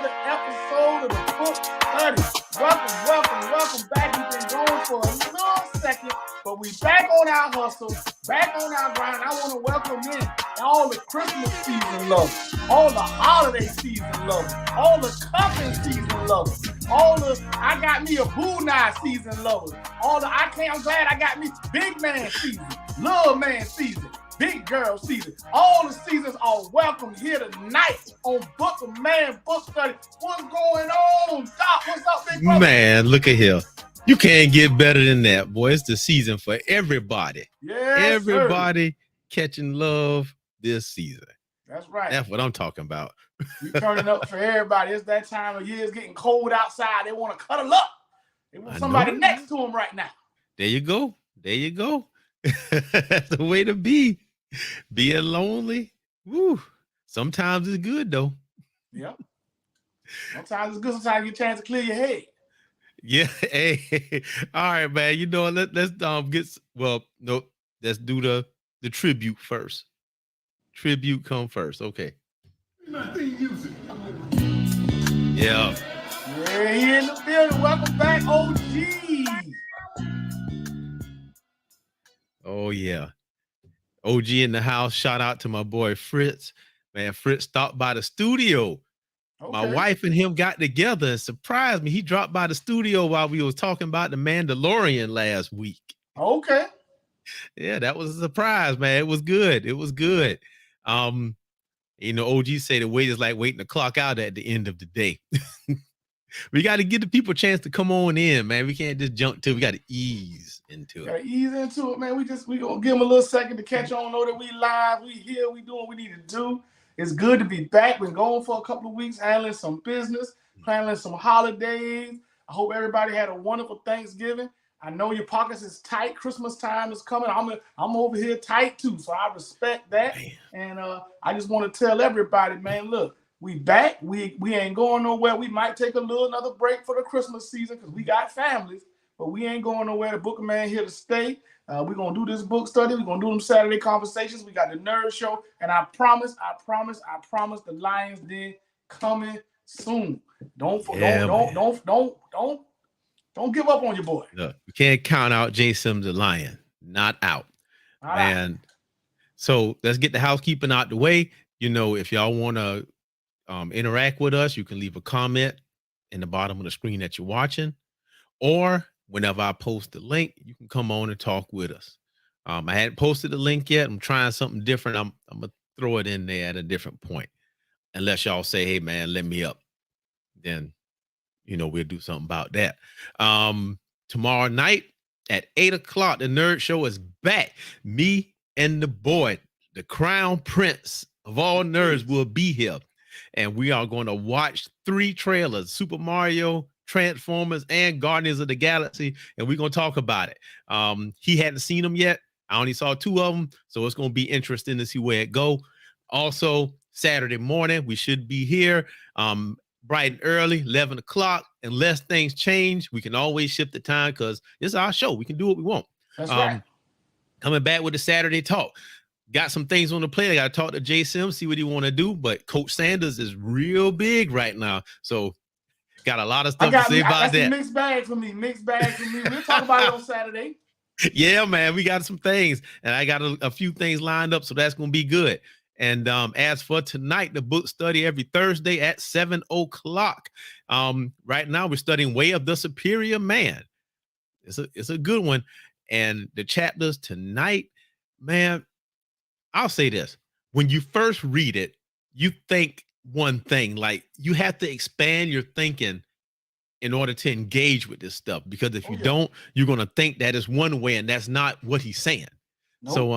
another episode of the book study. Welcome back. We've been going for a little second, but we back on our hustle, back on our grind. I want to welcome in all the Christmas season lovers, all the holiday season lovers, all the cuffing season lovers, all the I got me a boo night season lovers, all the I'm glad I got me big man season, little man season, big girl season. All the seasons are welcome here tonight on Book of Man Book Study. What's going on, Doc? What's up, big brother? Man, look at here. You can't get better than that, boy. It's the season for everybody. Yes, everybody sir. Catching love this season. That's right. That's what I'm talking about. We turning up for everybody. It's that time of year. It's getting cold outside. They want to cuddle up. They want somebody next to them right now. There you go. That's the way to be. Being lonely. Woo. Sometimes it's good though. Yep. Sometimes it's good. Sometimes you get a chance to clear your head. Yeah. Hey. All right, man. You know, let's let's do the tribute first. Tribute come first. Okay. Yeah. We're here in the building. Welcome back, OG. Oh yeah. OG in the house. Shout out to my boy Fritz. Man, Fritz stopped by the studio. Okay. My wife and him got together and surprised me. He dropped by the studio while we was talking about the Mandalorian last week. Okay. Yeah, that was a surprise, man. It was good. You know, OG say the wait is like waiting to clock out at the end of the day. We got to give the people a chance to come on in, man. We can't just jump to. We got to ease into it. Gotta ease into it, man. We gonna give them a little second to catch on. Know that we live. We here. We doing what we need to do. It's good to be back. Been going for a couple of weeks, handling some business, handling some holidays. I hope everybody had a wonderful Thanksgiving. I know your pockets is tight. Christmas time is coming. I'm over here tight too, so I respect that. Man. And I just want to tell everybody, man, look, we back. We ain't going nowhere. We might take another break for the Christmas season because we got families, but we ain't going nowhere. The Book of Man here to stay. We're gonna do this book study. We're gonna do them Saturday conversations. We got the Nerd Show, and I promise the Lions Den coming soon. Don't give up on your boy. Look, we can't count out J. Sims the Lion. Not out. And so let's get the housekeeping out the way. You know, if y'all want to interact with us, you can leave a comment in the bottom of the screen that you're watching, or whenever I post the link, you can come on and talk with us. I hadn't posted the link yet. I'm trying something different. I'm gonna throw it in there at a different point. Unless y'all say, hey man, let me up. Then, you know, we'll do something about that. Tomorrow night at 8:00, the Nerd Show is back. Me and the boy, the crown prince of all nerds, will be here. And we are going to watch 3 trailers: Super Mario, Transformers, and Guardians of the Galaxy, and we're going to talk about it. He hadn't seen them yet. I only saw 2 of them, so it's going to be interesting to see where it go. Also, Saturday morning, we should be here bright and early, 11 o'clock. Unless things change, we can always shift the time because it's our show. We can do what we want. That's right. Coming back with the Saturday talk. Got some things on the plate. I got to talk to Jay Sims, see what he want to do. But Coach Sanders is real big right now. So got a lot of stuff to say about that. Mixed bag for me. We'll talk about it on Saturday. Yeah, man, we got some things. And I got a few things lined up. So that's going to be good. And as for tonight, the book study every Thursday at 7:00. Right now, we're studying Way of the Superior Man. It's a good one. And the chapters tonight, man, I'll say this. When you first read it, you think one thing. Like, you have to expand your thinking in order to engage with this stuff. Because if you don't, you're going to think that is one way, and that's not what he's saying. Nope. So,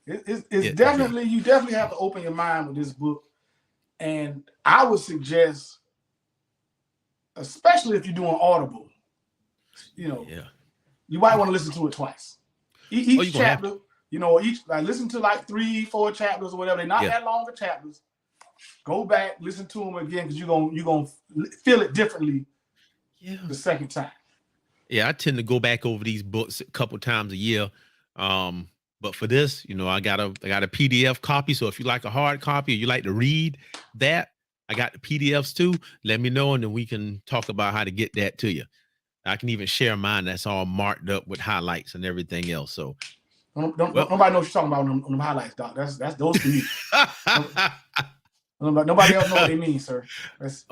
it's definitely, you definitely have to open your mind with this book. And I would suggest, especially if you're doing Audible, you know, you might want to listen to it twice. Each chapter, listen to like 3-4 chapters or whatever. They're not that longer chapters. Go back, listen to them again, because you're gonna feel it differently the second time. Yeah, I tend to go back over these books a couple times a year. But for this, I got a PDF copy. So if you like a hard copy or you like to read that, I got the PDFs too. Let me know, and then we can talk about how to get that to you. I can even share mine. That's all marked up with highlights and everything else. So, nobody knows what you're talking about on them highlights, Doc. That's those for you. Nobody else know what they mean, sir. Once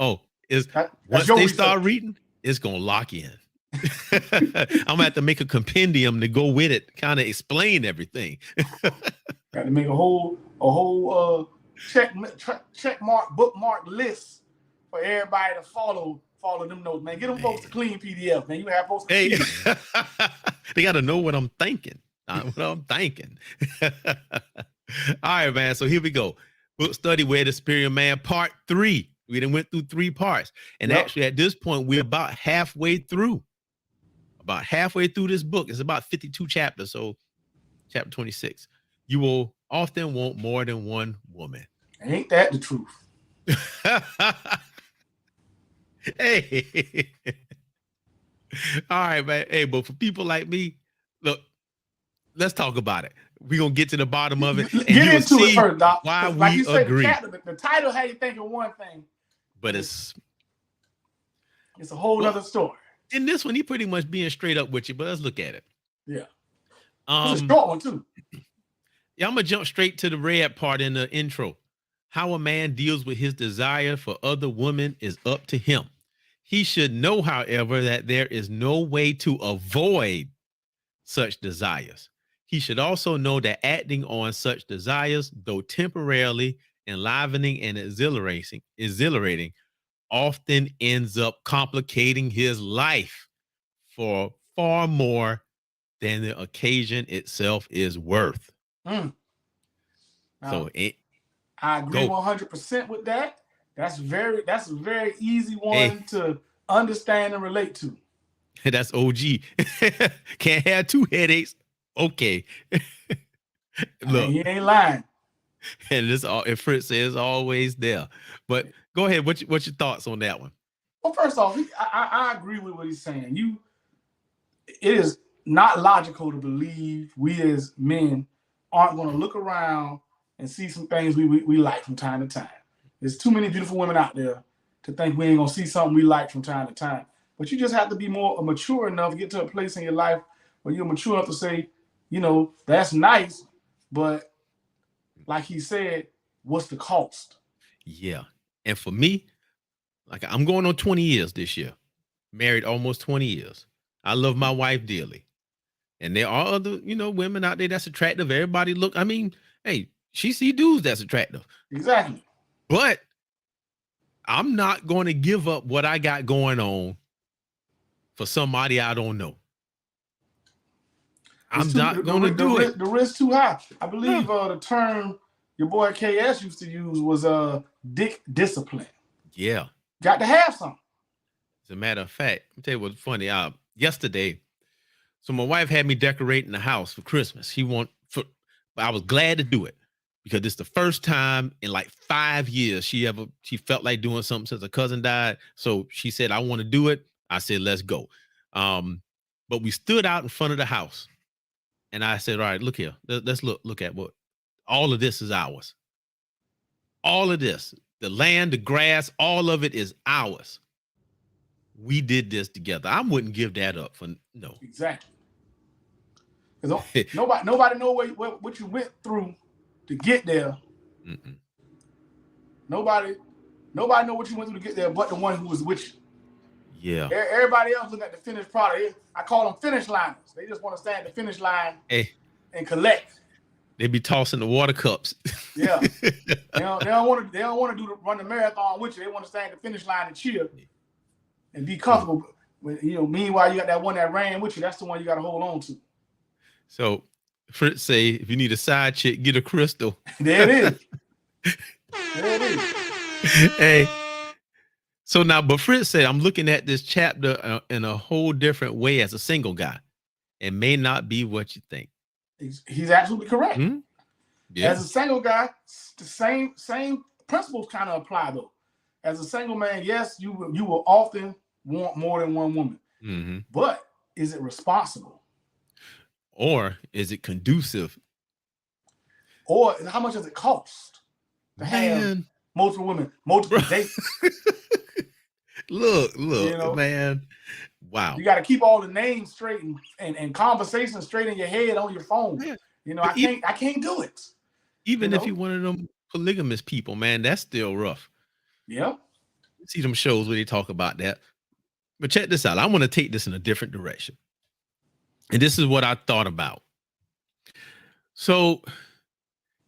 they start reading, it's gonna lock in. I'm gonna have to make a compendium to go with it, kind of explain everything. Got to make a whole check mark bookmark list for everybody to follow them notes, man. Get them folks to clean PDF, man. You have folks to see it. They got to know what I'm thinking. All right, man. So here we go. Book study where the superior man, part 3. We done went through 3 parts, and actually at this point we're about halfway through. This book. It's about 52 chapters. So chapter 26. You will often want more than one woman. Ain't that the truth? Hey. All right, man. Hey, but for people like me, look, let's talk about it. We're going to get to the bottom of it. And get into it first, Doc. Why like we you say, agree. The title had you thinking one thing. But it's a whole other story. In this one, he pretty much being straight up with you, but let's look at it. Yeah. It's a short one, too. Yeah, I'm going to jump straight to the red part in the intro. How a man deals with his desire for other women is up to him. He should know, however, that there is no way to avoid such desires. He should also know that acting on such desires, though temporarily enlivening and exhilarating, often ends up complicating his life for far more than the occasion itself is worth. So I agree 100% with that. That's a very easy one to understand and relate to. That's OG. Can't have 2 headaches. Okay. Look, he ain't lying. And this all, if Fritz says, always there. But go ahead. What's your thoughts on that one? Well, first off, I agree with what he's saying. It is not logical to believe we as men aren't going to look around and see some things we like from time to time. There's too many beautiful women out there to think we ain't going to see something we like from time to time. But you just have to be more mature enough, get to a place in your life where you're mature enough to say, that's nice, but like he said, what's the cost? Yeah. And for me, like I'm going on 20 years this year, married almost 20 years. I love my wife dearly. And there are other, women out there that's attractive. Everybody look, hey, she see dudes that's attractive. Exactly. But I'm not going to give up what I got going on for somebody I don't know. I'm not going to do it. The risk too high. I believe the term your boy KS used to use was dick discipline. Yeah. Got to have some. As a matter of fact, let me tell you what's funny. Yesterday, so my wife had me decorating the house for Christmas. I was glad to do it because it's the first time in like 5 years she felt like doing something since her cousin died. So she said, I want to do it. I said, let's go. But we stood out in front of the house and I said, all right, look here. Let's look at what all of this is ours. All of this, the land, the grass, all of it is ours. We did this together. I wouldn't give that up for no. Exactly. Nobody know what you went through to get there. Mm-mm. Nobody know what you went through to get there, but the one who was with you. Yeah. Everybody else look at the finished product. I call them finish liners. They just want to stand at the finish line and collect. They be tossing the water cups. Yeah. they don't want to run the marathon with you. They want to stand at the finish line and cheer and be comfortable. Meanwhile, you got that one that ran with you. That's the one you got to hold on to. So Fritz say, if you need a side chick, get a Crystal. There it is. Hey. So now, but Fritz said, I'm looking at this chapter in a whole different way as a single guy. It may not be what you think. He's absolutely correct. Mm-hmm. Yeah. As a single guy, the same principles kind of apply though. As a single man, yes, you will often want more than one woman. Mm-hmm. But is it responsible? Or is it conducive? Or how much does it cost to have multiple women, multiple dates. Look, You know, man. Wow. You got to keep all the names straight and conversations straight in your head on your phone. Yeah. You know, I can't do it. Even if you're one of them polygamous people, man, that's still rough. Yeah. See them shows where they talk about that. But check this out. I want to take this in a different direction. And this is what I thought about. So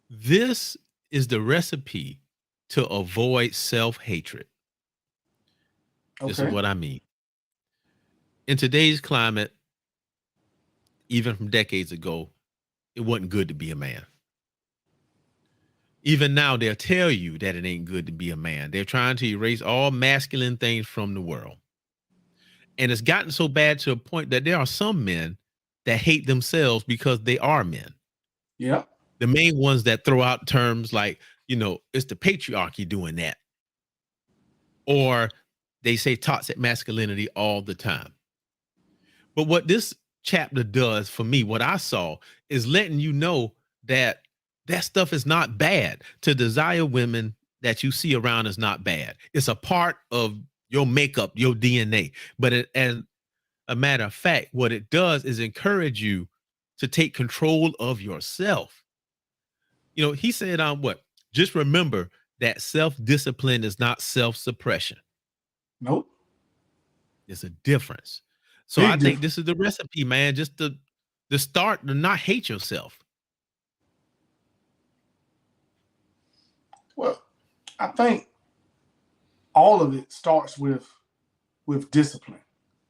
this is the recipe to avoid self-hatred. This is what I mean. In today's climate, even from decades ago, it wasn't good to be a man. Even now, they'll tell you that it ain't good to be a man. They're trying to erase all masculine things from the world. And it's gotten so bad to a point that there are some men that hate themselves because they are men. Yeah. The main ones that throw out terms like, it's the patriarchy doing that. Or they say toxic masculinity all the time. But what this chapter does for me, what I saw, is letting you know that stuff is not bad. To desire women that you see around is not bad. It's a part of your makeup, your DNA. But as a matter of fact, what it does is encourage you to take control of yourself. He said, just remember that self-discipline is not self-suppression. Nope. There's a difference. So Big I think difference. this is the recipe, man, just to start to not hate yourself. Well, I think all of it starts with discipline.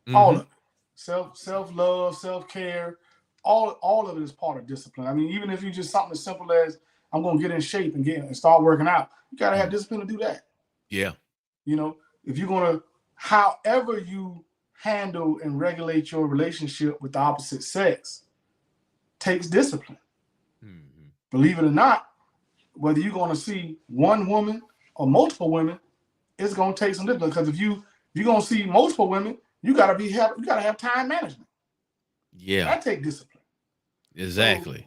Mm-hmm. All of it. Self-love, self-care, all of it is part of discipline. I mean, even if you just something as simple as I'm going to get in shape and start working out, you got to have discipline to do that. Yeah. If you're going to, however you handle and regulate your relationship with the opposite sex takes discipline. Mm-hmm. Believe it or not, whether you're going to see one woman or multiple women, it's going to take some discipline. Because if you're going to see multiple women, you got to have time management. Yeah, that takes discipline. Exactly. So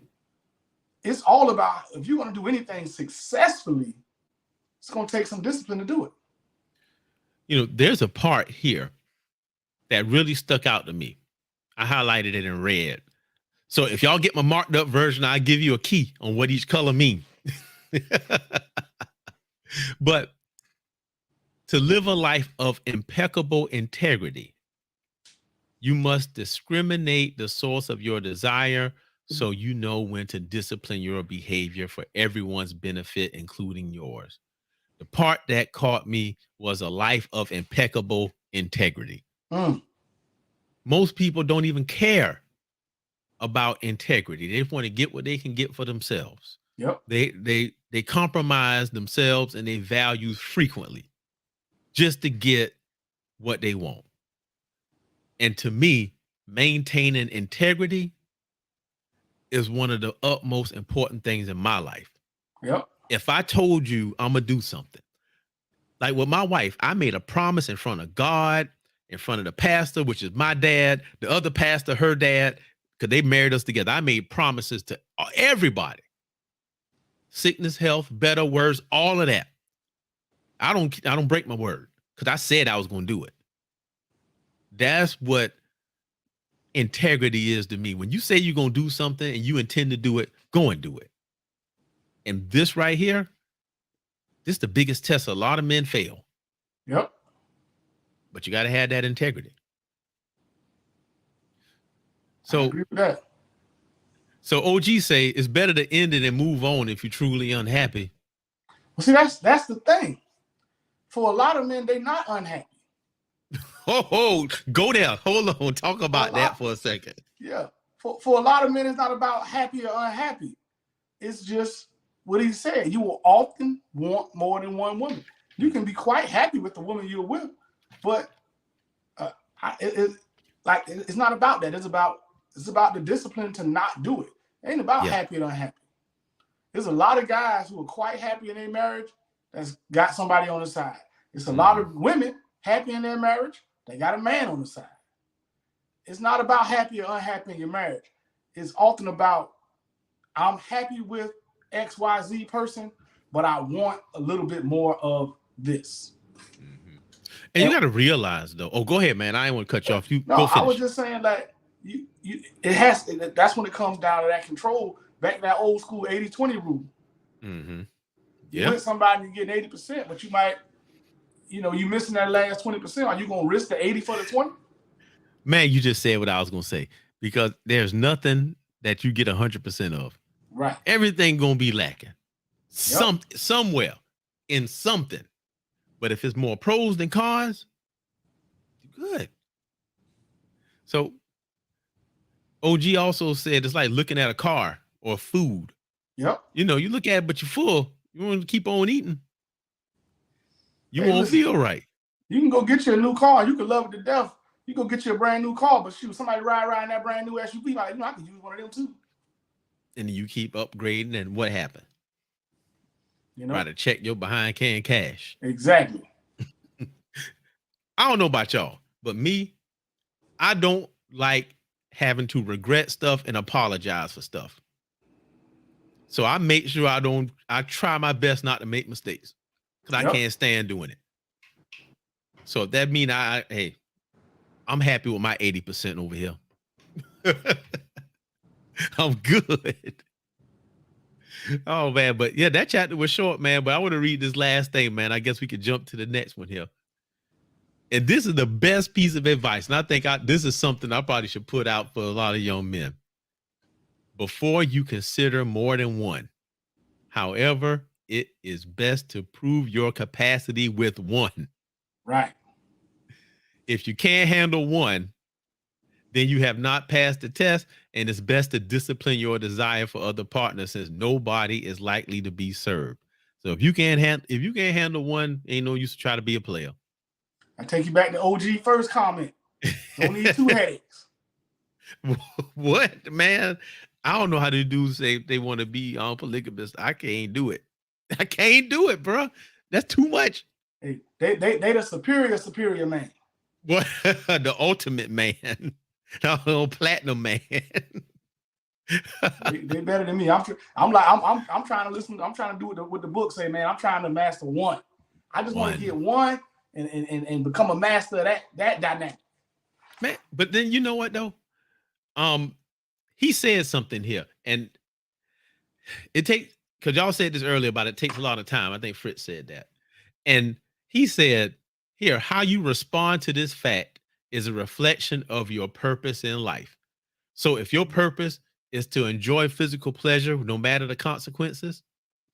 it's all about, if you're going to do anything successfully, it's going to take some discipline to do it. There's a part here that really stuck out to me. I highlighted it in red. So if y'all get my marked up version, I'll give you a key on what each color means. But to live a life of impeccable integrity, you must discriminate the source of your desire so you know when to discipline your behavior for everyone's benefit, including yours. The part that caught me was a life of impeccable integrity. Most people don't even care about integrity. They just want to get what they can get for themselves. Yep. They compromise themselves and their values frequently just to get what they want. And to me, maintaining integrity is one of the utmost important things in my life. Yep. If I told you I'm going to do something, like with my wife, I made a promise in front of God, in front of the pastor, which is my dad, the other pastor, her dad, because they married us together. I made promises to everybody. Sickness, health, better words, all of that. I don't break my word because I said I was going to do it. That's what integrity is to me. When you say you're going to do something and you intend to do it, go and do it. And this right here, this is the biggest test. A lot of men fail. Yep. But you got to have that integrity. So, I agree with that. So OG say it's better to end it and move on if you're truly unhappy. Well, see, that's the thing. For a lot of men, they're not unhappy. Oh, go there. Hold on. Talk about that for a second. Yeah. For a lot of men, it's not about happy or unhappy. It's just what he said. You will often want more than one woman. You can be quite happy with the woman you're with, but it's not about that. It's about the discipline to not do it. It ain't about happy or unhappy. There's a lot of guys who are quite happy in their marriage that's got somebody on the side. It's a lot of women happy in their marriage, they got a man on the side. It's not about happy or unhappy in your marriage. It's often about, I'm happy with XYZ person, but I want a little bit more of this. Mm-hmm. And you got to realize though. Oh, go ahead, man. I didn't want to cut you off. You no, go finish. I was just saying that that's when it comes down to that control. Back to that old school 80-20 rule. Mm-hmm. You with somebody and getting 80%, but you might, you missing that last 20%. Are you gonna risk the 80 for the 20? Man, you just said what I was gonna say, because there's nothing that you get 100% of. Right. Everything gonna be lacking. Somewhere in something. But if it's more pros than cons, good. So OG also said it's like looking at a car or food. Yep. You look at it, but you're full. You want to keep on eating. You won't feel right. You can go get you a new car. You can love it to death. You go get you a brand new car, but shoot, somebody ride in that brand new SUV. Like, I could use one of them too. And you keep upgrading, and what happened? Try to check your behind can cash. Exactly. I don't know about y'all, but me, I don't like having to regret stuff and apologize for stuff. So I make sure I try my best not to make mistakes, because I can't stand doing it. So if that means I'm happy with my 80% over here. I'm good. Oh man, but yeah, that chapter was short, man. But I want to read this last thing, man. I guess we could jump to the next one here. And this is the best piece of advice. And I think this is something I probably should put out for a lot of young men. Before you consider more than one, however, it is best to prove your capacity with one. Right. If you can't handle one, then you have not passed the test, and it's best to discipline your desire for other partners, since nobody is likely to be served. So if you can't handle one, ain't no use to try to be a player. I take you back to OG first comment. Don't need two headaches. What, man? I don't know how the dudes say they want to be polygamous. I can't do it. I can't do it, bro. That's too much. Hey, they the superior man. What? The ultimate man. The platinum man. they better than me. I'm trying to listen. I'm trying to do what the book say, man. I'm trying to master one. I just want to get one and become a master of that dynamic. Man, but then you know what though? He said something here, and it takes, because y'all said this earlier about it takes a lot of time. I think Fritz said that. And he said here, how you respond to this fact is a reflection of your purpose in life. So if your purpose is to enjoy physical pleasure, no matter the consequences,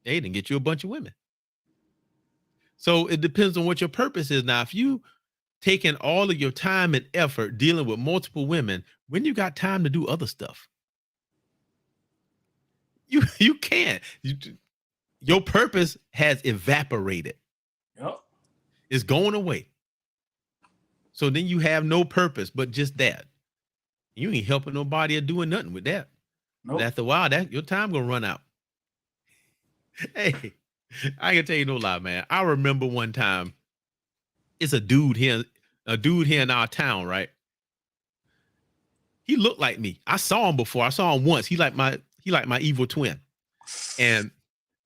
they didn't get you a bunch of women. So it depends on what your purpose is. Now, if you taking all of your time and effort dealing with multiple women, when you got time to do other stuff, you can't. Your purpose has evaporated. Yep. It's going away. So then you have no purpose but just that. You ain't helping nobody or doing nothing with that. Nope. After a while, your time gonna run out. Hey, I can tell you no lie, man. I remember one time, it's a dude here in our town, right? He looked like me. I saw him before. I saw him once. He like my evil twin. And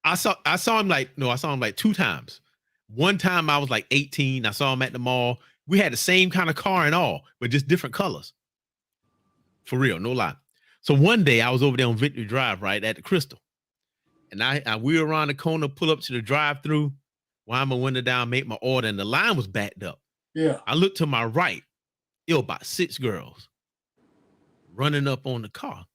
I saw him I saw him like 2 times. One time I was like 18. I saw him at the mall. We had the same kind of car and all, but just different colors. For real, no lie. So one day I was over there on Victory Drive, right, at the Crystal. And I wheel around the corner, pull up to the drive-thru, wind my window down, make my order, and the line was backed up. Yeah. I looked to my right. It was about 6 girls running up on the car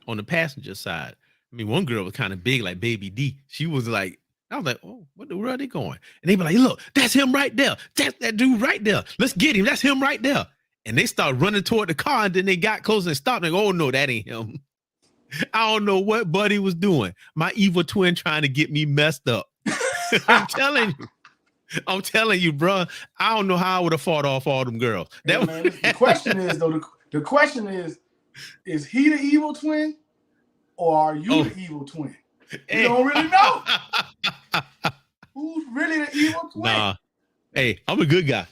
on the passenger side. I mean, one girl was kind of big, like Baby D. She was like, I was like, oh, what the world are they going? And they be like, look, that's him right there. That's that dude right there. Let's get him. That's him right there. And they start running toward the car, and then they got close and stopped. And go, oh, no, that ain't him. I don't know what Buddy was doing. My evil twin trying to get me messed up. I'm telling you, bro. I don't know how I would have fought off all them girls. Hey, man, the question is, though, the question is he the evil twin or are you the evil twin? You don't really know. Who's really the evil twin? Nah. Hey, I'm a good guy.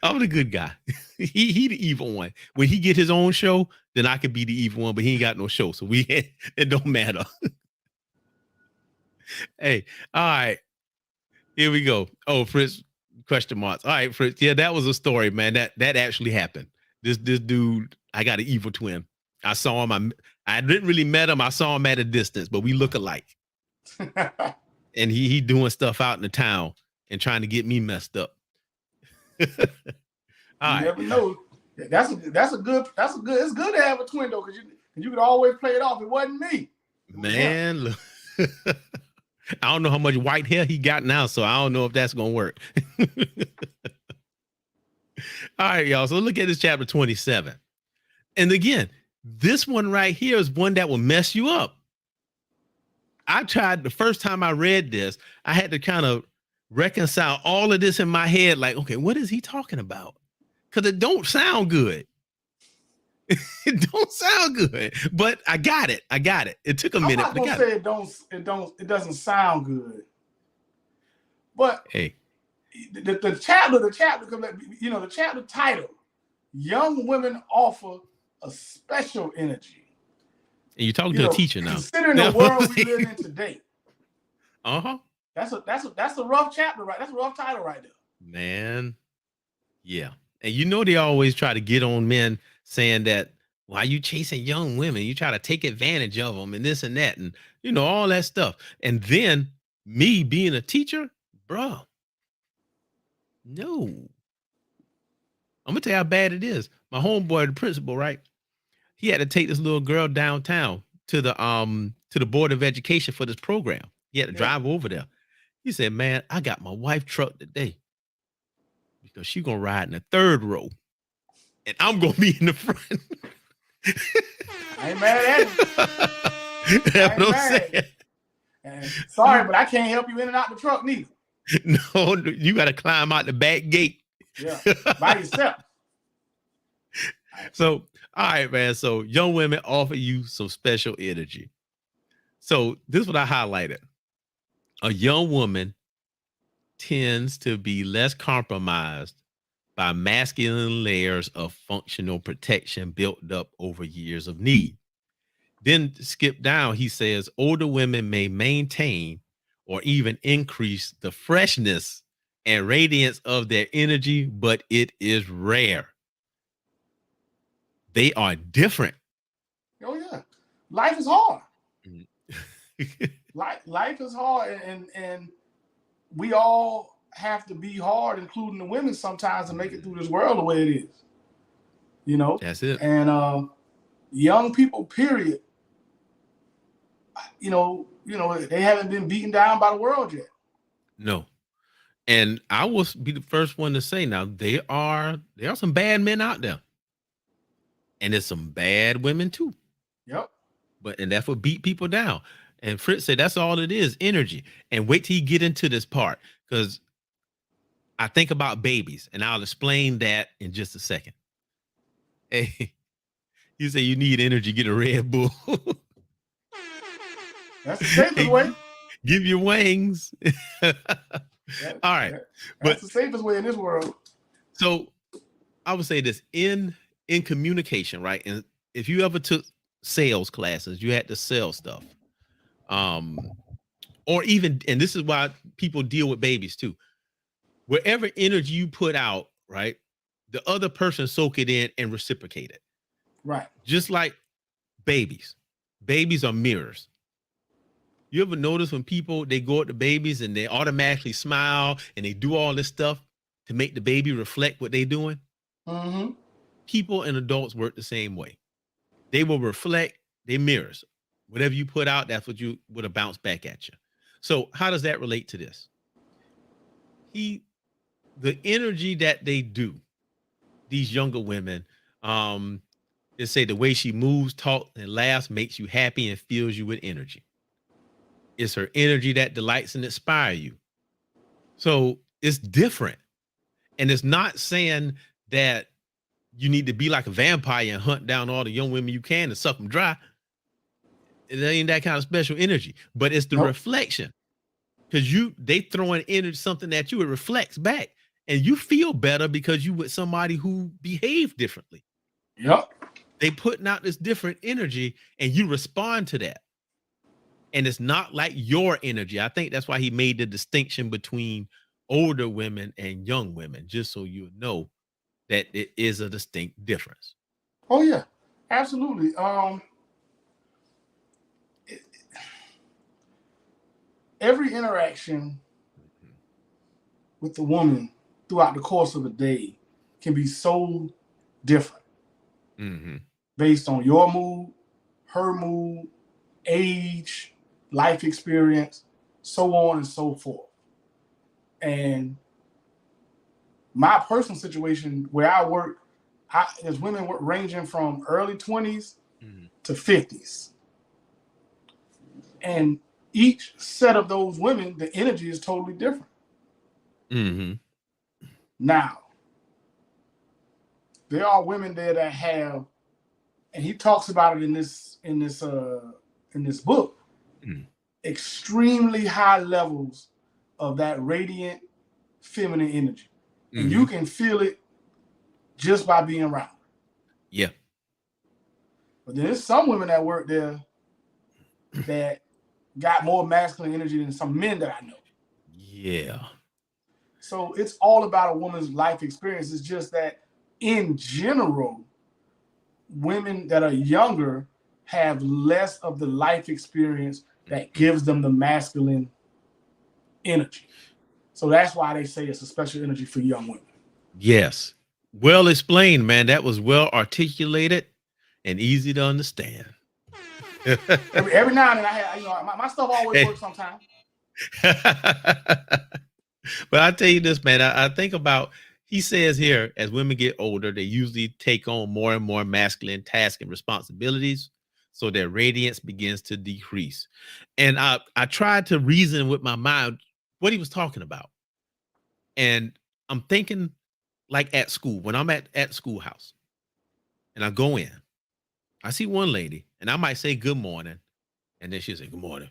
I'm the good guy. He the evil one. When he get his own show, then I could be the evil one, but he ain't got no show. So it don't matter. Hey, all right. Here we go. Oh, Fritz, question marks. All right, Fritz. Yeah, that was a story, man. That actually happened. This dude, I got an evil twin. I saw him. I didn't really met him. I saw him at a distance, but we look alike. And he doing stuff out in the town and trying to get me messed up. You never know. It's good to have a twin though, because you could always play it off. It wasn't me. Man, look. I don't know how much white hair he got now, so I don't know if that's gonna work. All right, y'all. So look at this chapter 27. And again, this one right here is one that will mess you up. I tried the first time I read this, I had to kind of reconcile all of this in my head. Like, okay, what is he talking about? Because it don't sound good. It don't sound good, but I got it. It took a minute. I'm not gonna say it doesn't sound good. But hey, the chapter, you know, the chapter title, Young Women Offer a Special Energy. And you're talking to a teacher now. Considering the world we live in today. Uh-huh. That's a rough chapter, right? That's a rough title right there. Man. Yeah. And you know they always try to get on men saying that, why are you chasing young women? You try to take advantage of them and this and that and, you know, all that stuff. And then me being a teacher, bro, no. I'm going to tell you how bad it is. My homeboy, the principal, right? He had to take this little girl downtown to the Board of Education for this program. He had to drive over there. He said, man, I got my wife truck today because she's going to ride in the third row and I'm going to be in the front. I ain't mad at him. That's what I'm saying. Sorry, but I can't help you in and out the truck neither. No, you got to climb out the back gate. Yeah, by yourself. So, all right, man. So young women offer you some special energy. So this is what I highlighted. A young woman tends to be less compromised by masculine layers of functional protection built up over years of need. Then skip down, he says, older women may maintain or even increase the freshness and radiance of their energy, but it is rare. They are different. Oh, yeah. Life is hard. Life is hard, and we all have to be hard, including the women sometimes, to make it through this world the way it is. You know? That's it. And young people, period, you know, they haven't been beaten down by the world yet. No. And I will be the first one to say now, there are some bad men out there. And there's some bad women too. Yep. And that's what beat people down. And Fritz said that's all it is, energy. And wait till you get into this part, because I think about babies, and I'll explain that in just a second. Hey, you say you need energy, get a Red Bull. That's the safest way. Give your wings. All right. That's the safest way in this world. So I would say this in communication, right? And if you ever took sales classes, you had to sell stuff. Or even, and this is why people deal with babies too. Wherever energy you put out, right, the other person soak it in and reciprocate it. Right. Just like babies. Babies are mirrors. You ever notice when people, they go up to babies and they automatically smile and they do all this stuff to make the baby reflect what they're doing? Mm-hmm. People and adults work the same way. They will reflect, they mirrors. Whatever you put out, that's what you would have bounced back at you. So how does that relate to this? The energy that they do, these younger women, they say the way she moves, talks, and laughs makes you happy and fills you with energy. It's her energy that delights and inspires you. So it's different. And it's not saying that you need to be like a vampire and hunt down all the young women you can and suck them dry. It ain't that kind of special energy, but it's the reflection. Because they throwing energy, something at you, it reflects back. And you feel better because you with somebody who behaved differently. Yep. They putting out this different energy, and you respond to that. And it's not like your energy. I think that's why he made the distinction between older women and young women, just so you know that it is a distinct difference. Oh yeah, absolutely. Every interaction with the woman throughout the course of a day can be so different based on your mood, her mood, age, life experience, so on and so forth. And my personal situation where I work, there's women ranging from early 20s to 50s. And each set of those women, the energy is totally different. Now, there are women there that have, and he talks about it in this book, extremely high levels of that radiant feminine energy. And you can feel it just by being around. Yeah. But there's some women that work there that got more masculine energy than some men that I know. Yeah. So it's all about a woman's life experience. It's just that in general, women that are younger have less of the life experience that gives them the masculine energy. So that's why they say it's a special energy for young women. Yes. Well explained, man. That was well articulated and easy to understand. every now and then I have, my stuff always works sometimes. But I tell you this, man, I think about, he says here, as women get older, they usually take on more and more masculine tasks and responsibilities, so their radiance begins to decrease. And I tried to reason with my mind what he was talking about. And I'm thinking, like at school, when I'm at schoolhouse and I go in, I see one lady and I might say good morning, and then she'll say good morning.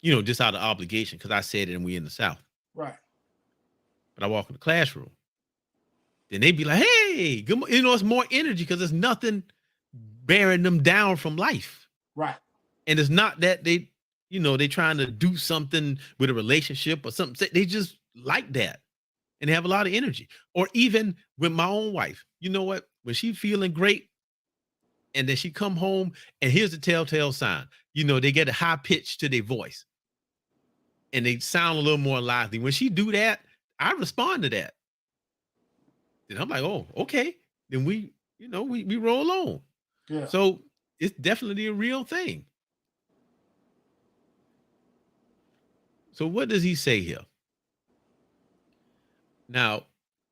Just out of obligation, because I said it and we in the South. Right. But I walk in the classroom, then they be like, hey, good morning. It's more energy because there's nothing bearing them down from life. Right. And it's not that they trying to do something with a relationship or something. They just like that. And they have a lot of energy. Or even with my own wife, you know what? When she feeling great, and then she come home, and here's the telltale sign. They get a high pitch to their voice. And they sound a little more lively. When she do that, I respond to that. Then I'm like, oh, okay. Then we roll on. Yeah. So it's definitely a real thing. So what does he say here? Now,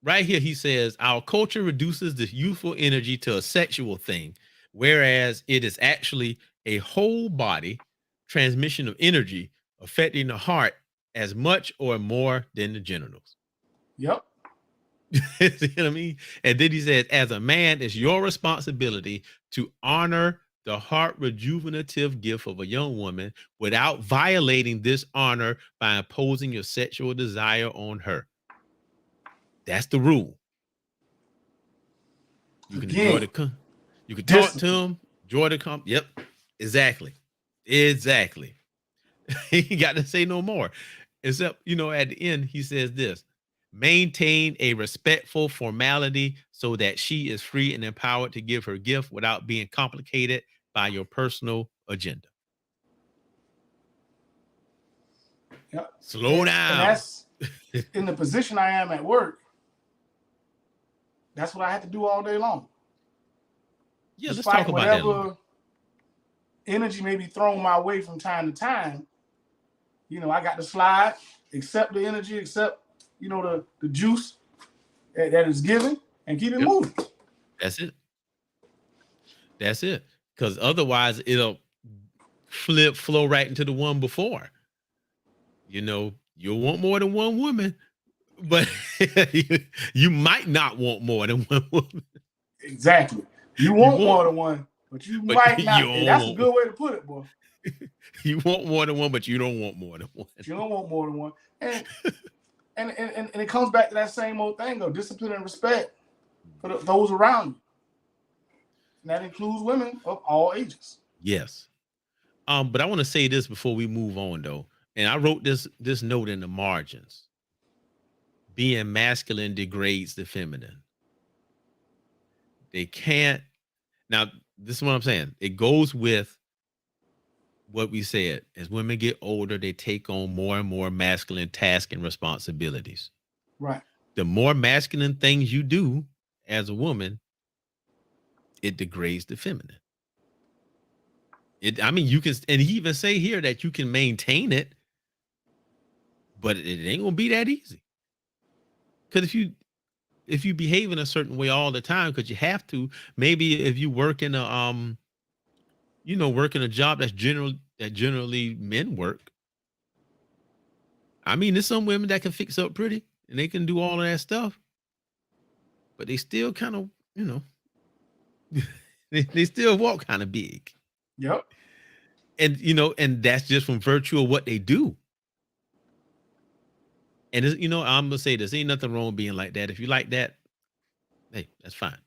right here, he says, our culture reduces the youthful energy to a sexual thing, whereas it is actually a whole body transmission of energy affecting the heart as much or more than the genitals. Yep. You know what I mean? And then he says, as a man, it's your responsibility to honor the heart rejuvenative gift of a young woman without violating this honor by imposing your sexual desire on her. That's the rule. You can enjoy the you can talk to him, enjoy the Yep, exactly. He got to say no more. Except, at the end, he says this: maintain a respectful formality so that she is free and empowered to give her gift without being complicated by your personal agenda. Yep. Slow down. And that's in the position I am at work. That's what I have to do all day long. Yeah, let's talk about that. Whatever energy may be thrown my way from time to time, I got to slide, accept the energy, accept, the juice that is given, and keep it moving. That's it. Because otherwise it'll flow right into the one before. You'll want more than one woman, but you might not want more than one woman. Exactly. You want more than one, but you might not. And that's a good way to put it, boy. You want more than one, but you don't want more than one. You don't want more than one. And it comes back to that same old thing, though: discipline and respect for those around you. And that includes women of all ages. Yes. But I want to say this before we move on, though. And I wrote this note in the margins. Being masculine degrades the feminine. They can't. Now, this is what I'm saying. It goes with what we said. As women get older, they take on more and more masculine tasks and responsibilities. Right. The more masculine things you do as a woman, it degrades the feminine. I mean, you can, and he even say here that you can maintain it, but it ain't gonna be that easy. Because if you behave in a certain way all the time, because you have to, maybe if you work in a work in a job that generally men work. I mean, there's some women that can fix up pretty and they can do all of that stuff, but they still kind of, they still walk kind of big. Yep. And and that's just from virtue of what they do. And I'm gonna say this: ain't nothing wrong with being like that. If you like that, hey, that's fine.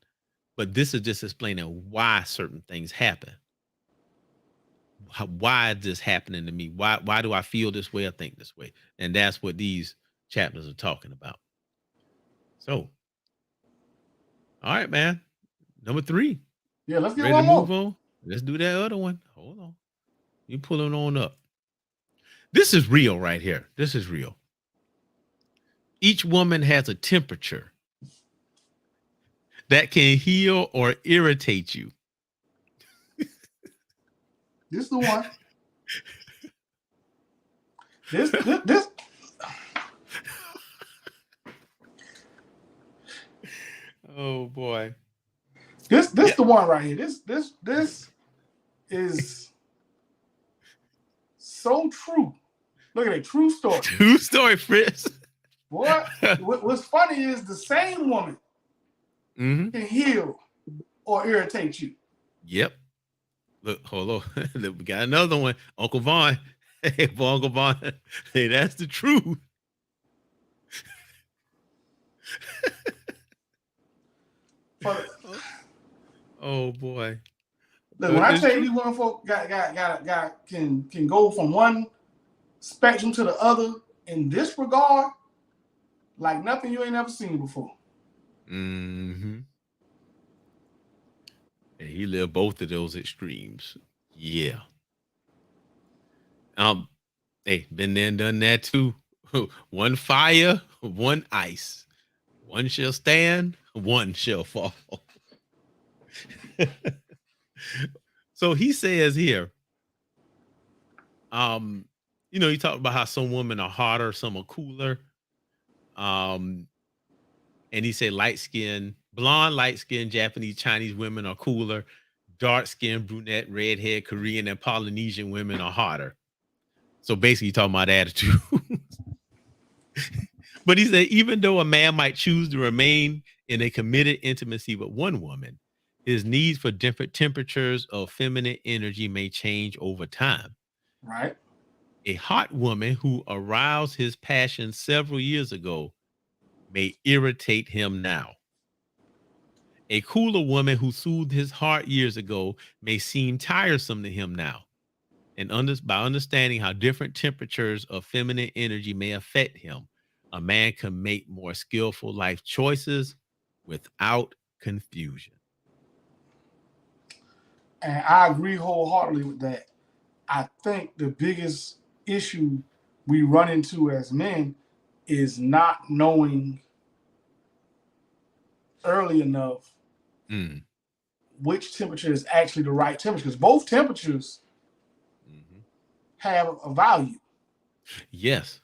But this is just explaining why certain things happen. Why is this happening to me? Why do I feel this way? I think this way, and that's what these chapters are talking about. So, all right, man. Number 3. Yeah, let's get Ready one to move more. on? Let's do that other one. Hold on. You pulling on up. This is real right here. This is real. Each woman has a temperature that can heal or irritate you. This is the one. This. Oh boy. This the one right here. This is so true. Look at it, true story. True story, Fritz. Boy, what's funny is the same woman can heal or irritate you. Yep. Look, hold on. We got another one. Uncle Vaughn. Hey, Uncle Vaughn. Hey, that's the truth. Oh boy. Look, when I tell you these women folk can go from one spectrum to the other in this regard, like nothing you ain't ever seen before. Mm-hmm. And he lived both of those extremes. Yeah. Hey, been there and done that too. One fire, one ice. One shall stand, one shall fall. So he says here, you talk about how some women are hotter, some are cooler. And he said blonde, light skin, Japanese, Chinese women are cooler. Dark skin, brunette, redhead, Korean, and Polynesian women are hotter. So basically, talking about attitude. But he said, even though a man might choose to remain in a committed intimacy with one woman, his needs for different temperatures of feminine energy may change over time. Right. A hot woman who aroused his passion several years ago may irritate him now. A cooler woman who soothed his heart years ago may seem tiresome to him now. And by understanding how different temperatures of feminine energy may affect him, a man can make more skillful life choices without confusion. And I agree wholeheartedly with that. I think the biggest issue we run into as men is not knowing early enough which temperature is actually the right temperature. Because both temperatures have a value. Yes.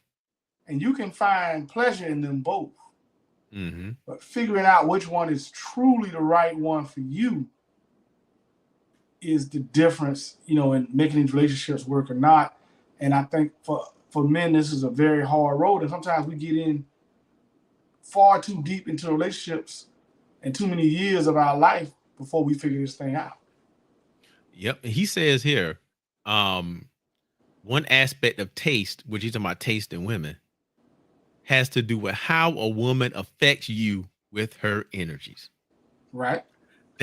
And you can find pleasure in them both. But figuring out which one is truly the right one for you is the difference, in making these relationships work or not. And I think for men, this is a very hard road. And sometimes we get in far too deep into relationships and too many years of our life before we figure this thing out. Yep. He says here, one aspect of taste, which he's talking about taste in women, has to do with how a woman affects you with her energies. Right.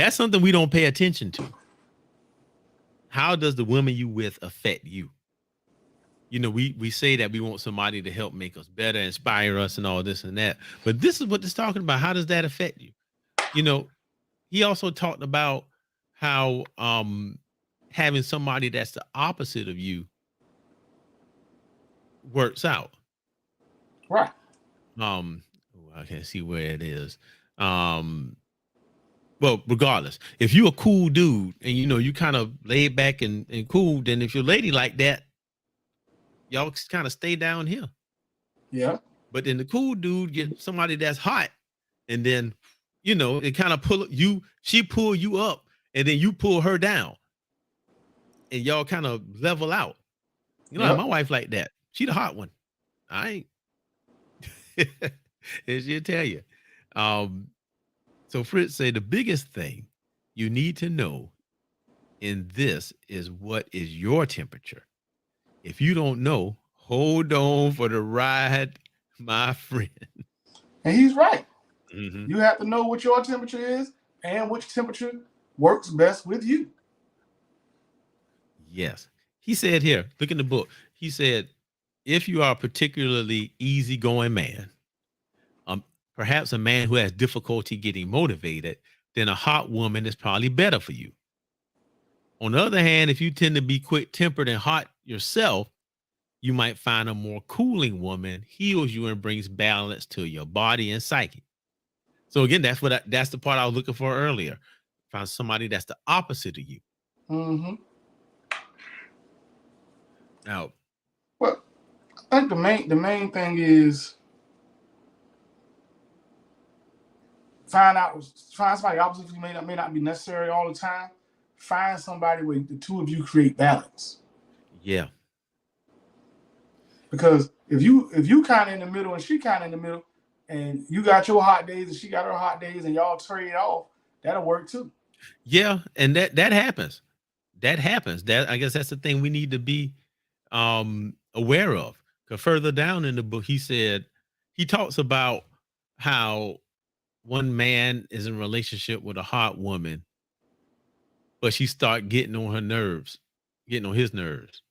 That's something we don't pay attention to. How does the woman you with affect you? You know, we say that we want somebody to help make us better, inspire us, and all this and that. But this is what it's talking about. How does that affect you? You know, he also talked about how having somebody that's the opposite of you works out. Right. I can't see where it is. Well, regardless, if you're a cool dude and you know you kind of laid back and cool, then if you're a lady like that, y'all kind of stay down here. Yeah. But then the cool dude get somebody that's hot, and then you know it kind of pull you. She pull you up, and then you pull her down, and y'all kind of level out. You know, like Yep. my wife like that. She the hot one. I ain't. And she'll tell you. So Fritz say the biggest thing you need to know in this is what is your temperature. If you don't know, hold on for the ride, my friend. And he's right. Mm-hmm. You have to know what your temperature is and which temperature works best with you. Yes. He said here, look in the book. He said, if you are a particularly easygoing man, perhaps a man who has difficulty getting motivated, then a hot woman is probably better for you. On the other hand, if you tend to be quick-tempered and hot yourself, you might find a more cooling woman heals you and brings balance to your body and psyche. So again, that's the part I was looking for earlier. Find somebody that's the opposite of you. Mm-hmm. Now, well, I think the main thing is find somebody opposite you may not be necessary all the time. Find somebody where the two of you create balance. Yeah. Because if you kind of in the middle and she kind of in the middle, and you got your hot days and she got her hot days, and y'all trade off, that'll work too. Yeah, and that happens. That happens. That I guess that's the thing we need to be aware of. Because further down in the book, he talks about how one man is in a relationship with a hot woman, but she start getting on her nerves, getting on his nerves.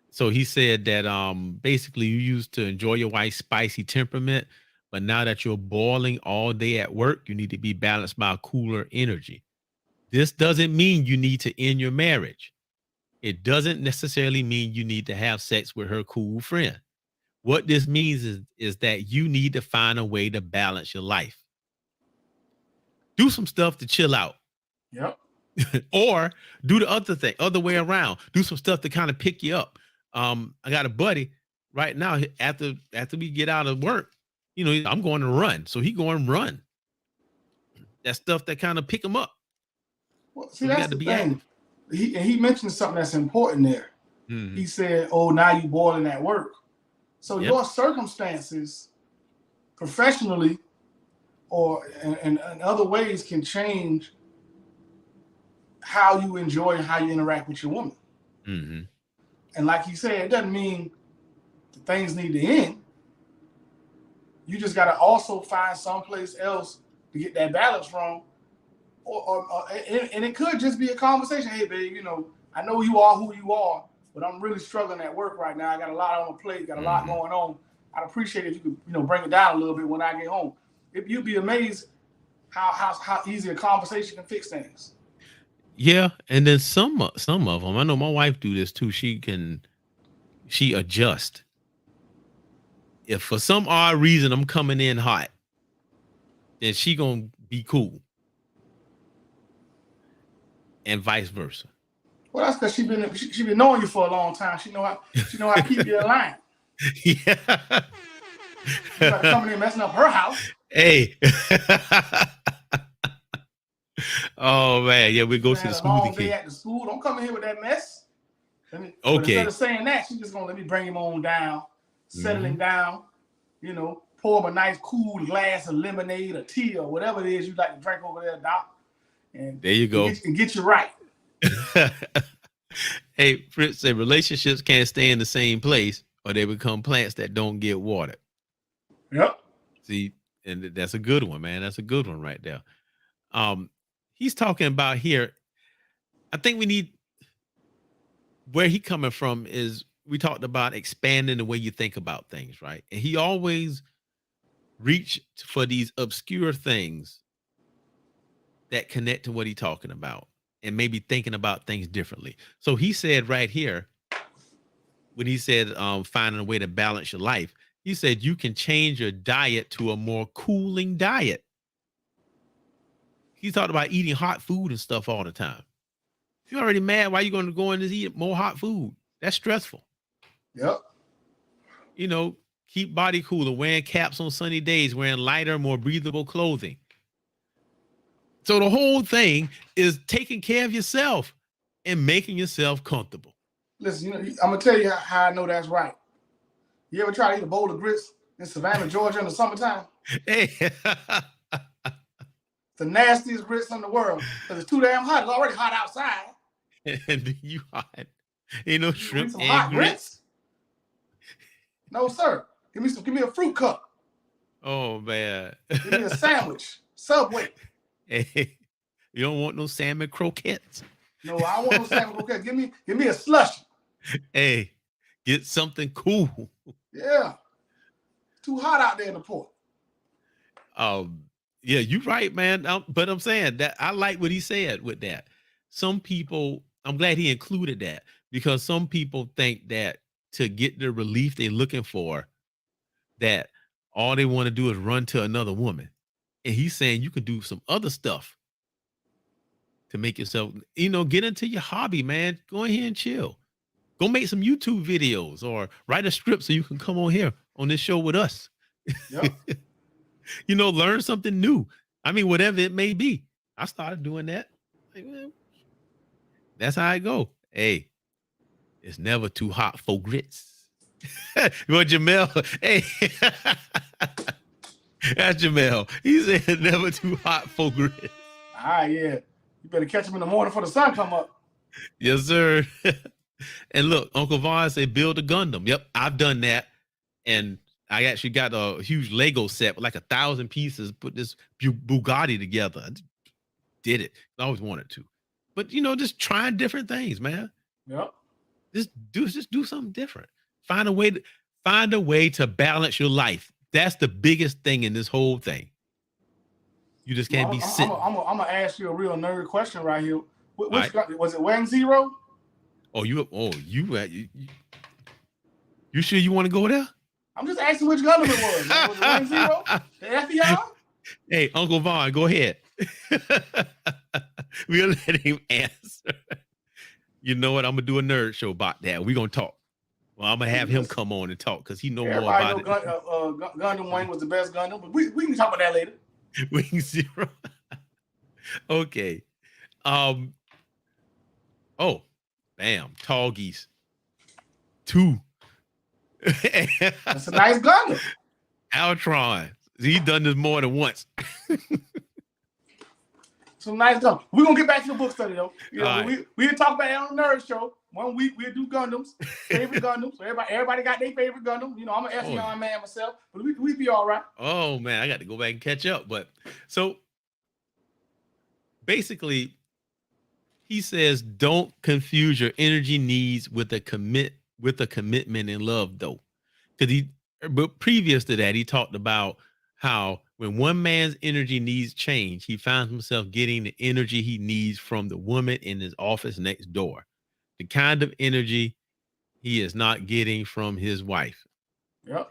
So he said that basically you used to enjoy your wife's spicy temperament, but now that you're boiling all day at work, you need to be balanced by a cooler energy. This doesn't mean you need to end your marriage. It doesn't necessarily mean you need to have sex with her cool friend. What this means is that you need to find a way to balance your life. Do some stuff to chill out. Yep. Or do the other way around. Do some stuff to kind of pick you up. I got a buddy right now after we get out of work, you know, I'm going to run. So he going to run. That stuff that kind of pick him up. Well, see, so that's the thing. He mentioned something that's important there. Mm-hmm. He said, "Oh, now you boiling at work." So your circumstances, professionally, or in other ways, can change how you enjoy and how you interact with your woman. Mm-hmm. And like he said, it doesn't mean the things need to end. You just got to also find someplace else to get that balance from. And it could just be a conversation. Hey, babe, you know, I know you are who you are, but I'm really struggling at work right now. I got a lot on the plate, got a lot going on. I'd appreciate if you could, you know, bring it down a little bit when I get home. You'd be amazed how easy a conversation can fix things. Yeah, and then some of them. I know my wife do this too. She adjusts. If for some odd reason I'm coming in hot, then she gonna be cool, and vice versa. Well, that's because she been knowing you for a long time. She know how to keep you in line. Yeah. You start coming in messing up her house. Hey. Oh man, yeah, we go to the smoothie day at the school. Don't come in here with that mess. Okay. Instead of saying that, she's just gonna let me bring him on down, settle him down. You know, pour him a nice cool glass of lemonade or tea or whatever it is you like to drink over there, Doc. And there you go. And get you right. Hey, Fritz said relationships can't stay in the same place or they become plants that don't get watered. Yep. See, and that's a good one, man. That's a good one right there. he's talking about here. I think we need, where he coming from is, we talked about expanding the way you think about things, right? And he always reached for these obscure things that connect to what he's talking about and maybe thinking about things differently. So he said right here, when he said finding a way to balance your life, he said you can change your diet to a more cooling diet. He talked about eating hot food and stuff all the time. If you're already mad, why are you going to go and just eat more hot food? That's stressful. Yep. You know, keep body cooler, wearing caps on sunny days, wearing lighter, more breathable clothing. So the whole thing is taking care of yourself and making yourself comfortable. Listen, I'm gonna tell you how I know that's right. You ever try to eat a bowl of grits in Savannah, Georgia in the summertime? Hey. It's the nastiest grits in the world because it's too damn hot. It's already hot outside. And you hot. Ain't no shrimp some and hot grits. No, sir. Give me a fruit cup. Oh man. Give me a sandwich. Subway. Hey, you don't want no salmon croquettes. No, I don't want no salmon croquettes. Give me a slush. Hey, get something cool. Yeah. Too hot out there in the port. Yeah, you're right, man. But I'm saying that I like what he said with that. Some people, I'm glad he included that, because some people think that to get the relief they're looking for, that all they want to do is run to another woman. And he's saying you can do some other stuff to make yourself, get into your hobby, man. Go ahead and chill. Go make some YouTube videos or write a script so you can come on here on this show with us. Yep. Learn something new. I mean, whatever it may be. I started doing that. Like, well, that's how I go. Hey, it's never too hot for grits. Well, Jamel, hey, that's Jamel. He said never too hot for grits. Ah, yeah. You better catch him in the morning before the sun come up. Yes, sir. And look, Uncle Vaughn said build a Gundam. Yep, I've done that. And I actually got a huge Lego set with like 1,000 pieces, put this Bugatti together. I did it. I always wanted to. But, just trying different things, man. Yep. Just do something different. Find a way to balance your life. That's the biggest thing in this whole thing. You just can't be sitting. I'm going to ask you a real nerd question right here. Which was it, Wang Zero? Oh, you sure you want to go there? I'm just asking which Gundam it was. Was it Wang Zero? The FER? Hey, Uncle Vaughn, go ahead. We'll let him answer. You know what? I'm going to do a nerd show about that. We're going to talk. Well, I'm going to have him come on and talk because he knows more about it. Gundam Wing was the best Gundam, but we can talk about that later. Wing Zero. Okay. Oh, bam. Tall Geese 2. That's a nice Gundam. Altron. He's done this more than once. Some nice Gundam. We're going to get back to the book study, though. Right. We didn't talk about it on the Nerd Show. 1 week, we'll do Gundams, favorite Gundams. So everybody got their favorite Gundam. I'm an F-Eon man myself, but we be all right. Oh, man, I got to go back and catch up. But so basically, he says, don't confuse your energy needs with a commitment in love, though. But previous to that, he talked about how when one man's energy needs change, he finds himself getting the energy he needs from the woman in his office next door. The kind of energy he is not getting from his wife. Yep.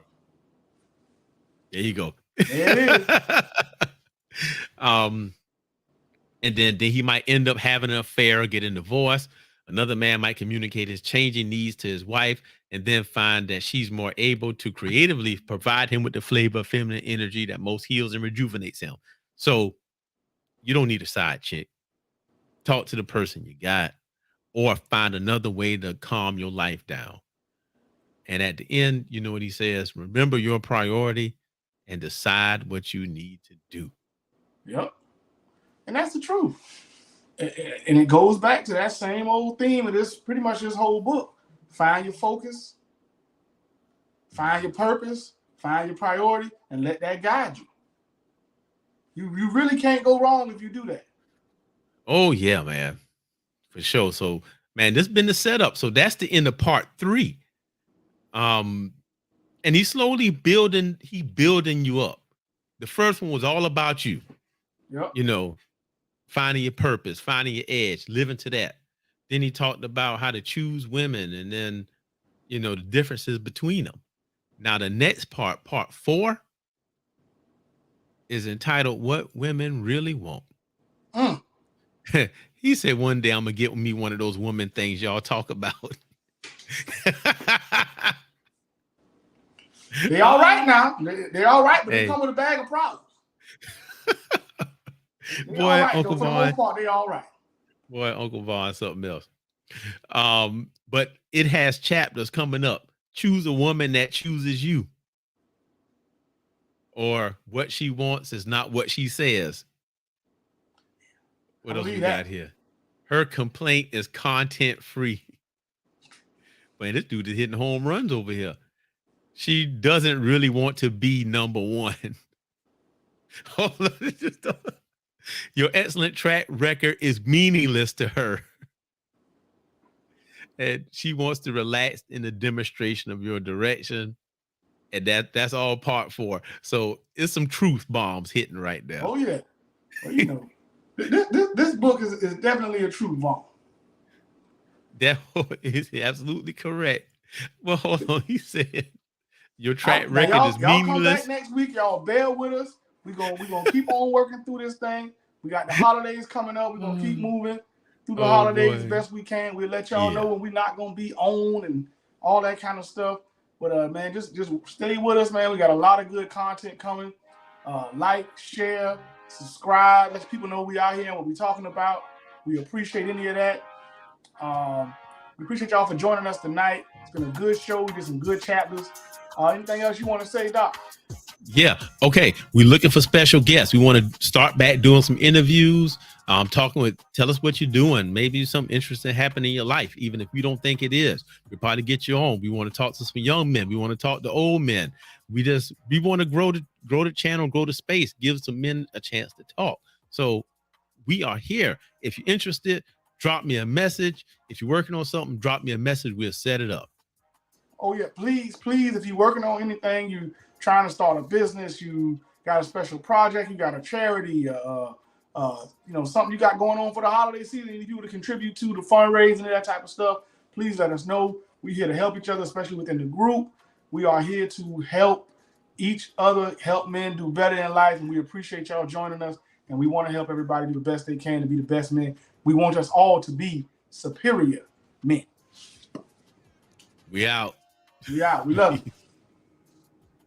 There you go. There it is. And then he might end up having an affair or getting divorced. Another man might communicate his changing needs to his wife and then find that she's more able to creatively provide him with the flavor of feminine energy that most heals and rejuvenates him. So you don't need a side chick. Talk to the person you got, or find another way to calm your life down. And at the end, you know what he says? Remember your priority and decide what you need to do. Yep. And that's the truth. And it goes back to that same old theme of this, pretty much this whole book. Find your focus, find your purpose, find your priority, and let that guide you. You really can't go wrong if you do that. Oh yeah, man, for sure. So, man, this has been the setup. So that's the end of part 3. And he's slowly building. He building you up. The first one was all about you. Yep. You know, finding your purpose, finding your edge, living to that. Then he talked about how to choose women, and then the differences between them. Now the next part, part 4, is entitled "What Women Really Want." Mm. He said one day I'm gonna get me one of those woman things y'all talk about. They all right now. They're all right, but Hey. they come with a bag of problems. They all Boy, right, Uncle though. For the Vaughn. most part, they all right. Boy, Uncle Vaughn, something else. But it has chapters coming up. Choose a woman that chooses you. Or what she wants is not what she says. What else we got here? Her complaint is content free. Man, this dude is hitting home runs over here. She doesn't really want to be number one. Your excellent track record is meaningless to her. And she wants to relax in the demonstration of your direction. And that's all part 4. So it's some truth bombs hitting right there. Oh yeah. Well, this book is definitely a truth bomb. That is absolutely correct. Well, hold on. He said your track record is meaningless. Y'all come back next week. Y'all bear with us. We're gonna keep on working through this thing. We got the holidays coming up. We're gonna keep moving through the holidays as best we can. We'll let y'all know when we're not gonna be on and all that kind of stuff. But man, just stay with us, man. We got a lot of good content coming. Like, share, subscribe. Let people know we out here and what we're talking about. We appreciate any of that. We appreciate y'all for joining us tonight. It's been a good show. We did some good chapters. Anything else you want to say, Doc? Yeah. Okay. We're looking for special guests. We want to start back doing some interviews. Tell us what you're doing. Maybe something interesting happening in your life, even if you don't think it is. We'll probably get you on. We want to talk to some young men. We want to talk to old men. We want to grow the channel, grow the space, give some men a chance to talk. So we are here. If you're interested, drop me a message. If you're working on something, drop me a message. We'll set it up. Oh yeah, please, if you're working on anything, you trying to start a business, you got a special project, you got a charity, something you got going on for the holiday season, if you were to contribute to the fundraising and that type of stuff, please let us know. We're here to help each other, especially within the group. We are here to help each other, help men do better in life, and we appreciate y'all joining us, and we want to help everybody do the best they can to be the best men. We want us all to be superior men. We out. We out. We love you.